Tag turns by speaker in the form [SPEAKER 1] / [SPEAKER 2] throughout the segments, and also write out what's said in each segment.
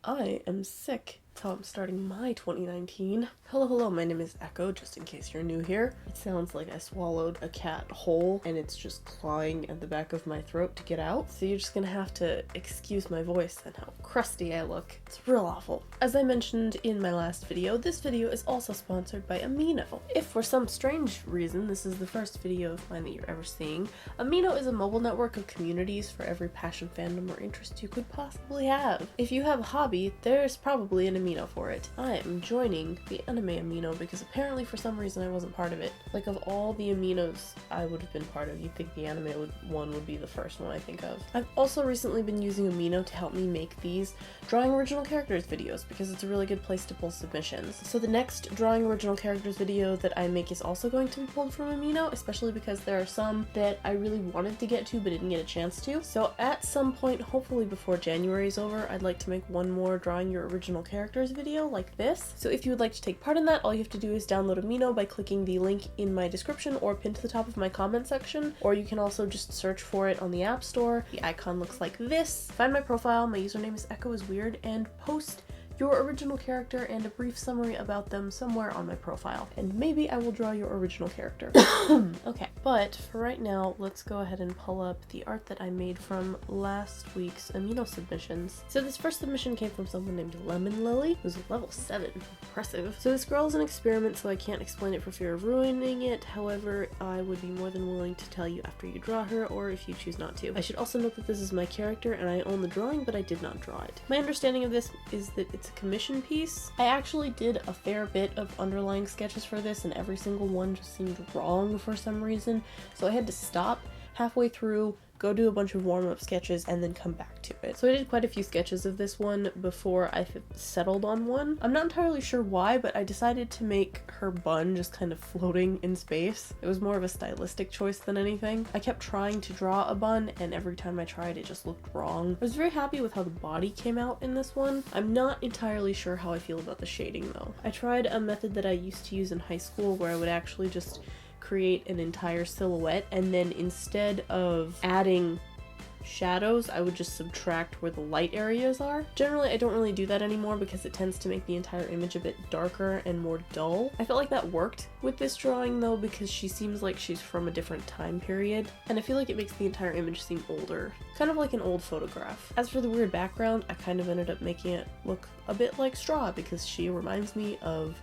[SPEAKER 1] I am sick. That's how I'm starting my 2019. Hello, my name is Echo, just in case you're new here. It sounds like I swallowed a cat whole and it's just clawing at the back of my throat to get out. So you're just gonna have to excuse my voice and how crusty I look. It's real awful. As I mentioned in my last video, this video is also sponsored by Amino. If for some strange reason this is the first video of mine that you're ever seeing, Amino is a mobile network of communities for every passion, fandom, or interest you could possibly have. If you have a hobby, there's probably an Amino for it. I am joining the anime Amino because apparently for some reason I wasn't part of it. Like, of all the Aminos I would have been part of, you'd think the anime one would be the first one I think of. I've also recently been using Amino to help me make these drawing original characters videos because it's a really good place to pull submissions. So the next drawing original characters video that I make is also going to be pulled from Amino, especially because there are some that I really wanted to get to but didn't get a chance to. So at some point, hopefully before January is over, I'd like to make one more drawing your original characters video like this. So if you would like to take part in that, all you have to do is download Amino by clicking the link in my description or pinned to the top of my comment section, or you can also just search for it on the App Store. The icon looks like this. Find my profile, my username is echoisweird, and post your original character and a brief summary about them somewhere on my profile, and maybe I will draw your original character. Okay, but for right now, let's go ahead and pull up the art that I made from last week's Amino submissions. So this first submission came from someone named Lemonlily, who's level 7. Impressive. So this girl is an experiment, so I can't explain it for fear of ruining it. However, I would be more than willing to tell you after you draw her, or if you choose not to. I should also note that this is my character and I own the drawing, but I did not draw it. My understanding of this is that it's a commission piece. I actually did a fair bit of underlying sketches for this, and every single one just seemed wrong for some reason, so I had to stop halfway through, go do a bunch of warm-up sketches, and then come back to it. So I did quite a few sketches of this one before I settled on one. I'm not entirely sure why, but I decided to make her bun just kind of floating in space. It was more of a stylistic choice than anything. I kept trying to draw a bun, and every time I tried it just looked wrong. I was very happy with how the body came out in this one. I'm not entirely sure how I feel about the shading though. I tried a method that I used to use in high school where I would actually just create an entire silhouette, and then instead of adding shadows, I would just subtract where the light areas are. Generally, I don't really do that anymore because it tends to make the entire image a bit darker and more dull. I felt like that worked with this drawing though, because she seems like she's from a different time period, and I feel like it makes the entire image seem older, kind of like an old photograph. As for the weird background, I kind of ended up making it look a bit like straw because she reminds me of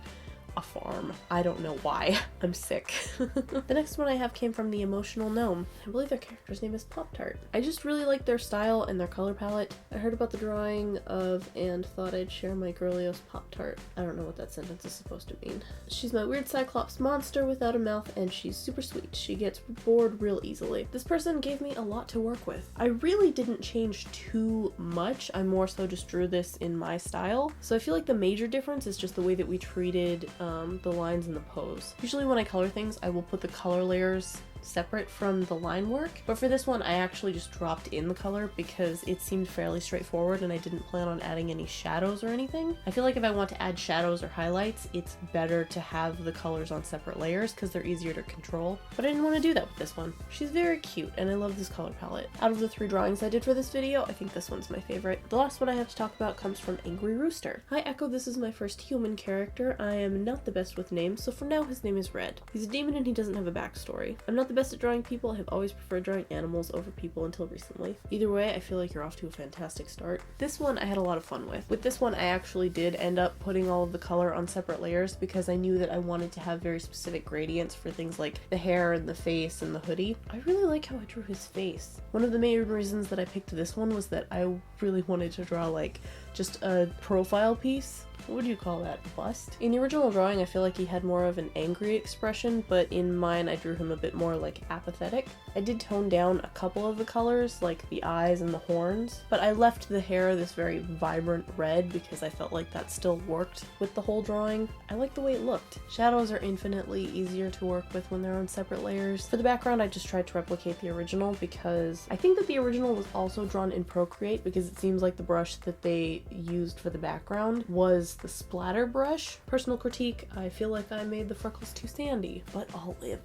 [SPEAKER 1] a farm. I don't know why. I'm sick. The next one I have came from the Emotional Gnome. I believe their character's name is Poptart. I just really like their style and their color palette. I heard about the drawing of and thought I'd share my girlios Poptart. I don't know what that sentence is supposed to mean. She's my weird cyclops monster without a mouth, and she's super sweet. She gets bored real easily. This person gave me a lot to work with. I really didn't change too much. I more so just drew this in my style. So I feel like the major difference is just the way that we treated the lines and the pose. Usually when I color things, I will put the color layers separate from the line work, but for this one I actually just dropped in the color because it seemed fairly straightforward and I didn't plan on adding any shadows or anything. I feel like if I want to add shadows or highlights, it's better to have the colors on separate layers because they're easier to control, but I didn't want to do that with this one. She's very cute and I love this color palette. Out of the 3 drawings I did for this video, I think this one's my favorite. The last one I have to talk about comes from Angry Rooster. Hi Echo, this is my first human character. I am not the best with names, so for now his name is Red. He's a demon and he doesn't have a backstory. I'm not the best at drawing people. I have always preferred drawing animals over people until recently. Either way, I feel like you're off to a fantastic start. This one I had a lot of fun with. With this one, I actually did end up putting all of the color on separate layers because I knew that I wanted to have very specific gradients for things like the hair and the face and the hoodie. I really like how I drew his face. One of the main reasons that I picked this one was that I really wanted to draw like just a profile piece. What would you call that? Bust? In the original drawing, I feel like he had more of an angry expression, but in mine, I drew him a bit more like apathetic. I did tone down a couple of the colors, like the eyes and the horns, but I left the hair this very vibrant red because I felt like that still worked with the whole drawing. I like the way it looked. Shadows are infinitely easier to work with when they're on separate layers. For the background, I just tried to replicate the original because I think that the original was also drawn in Procreate because it seems like the brush that they used for the background was the splatter brush. Personal critique, I feel like I made the freckles too sandy, but I'll live.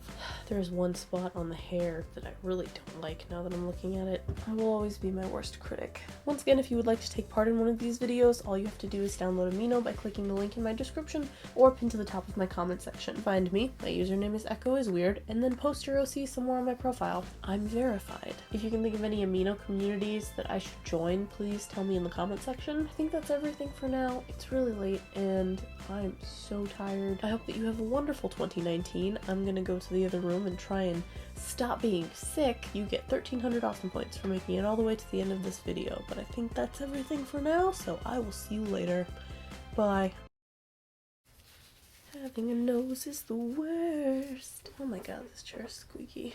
[SPEAKER 1] There's one spot on the hair that that I really don't like now that I'm looking at it. I will always be my worst critic. Once again, if you would like to take part in one of these videos, all you have to do is download Amino by clicking the link in my description or pinned to the top of my comment section. Find me, my username is echoisweird, and then post your OC somewhere on my profile. I'm verified. If you can think of any Amino communities that I should join, please tell me in the comment section. I think that's everything for now. It's really late and I'm so tired. I hope that you have a wonderful 2019. I'm gonna go to the other room and try and stop being sick. You get 1,300 awesome points for making it all the way to the end of this video, but I think that's everything for now, so I will see you later. Bye. Having a nose is the worst. Oh my god, this chair is squeaky.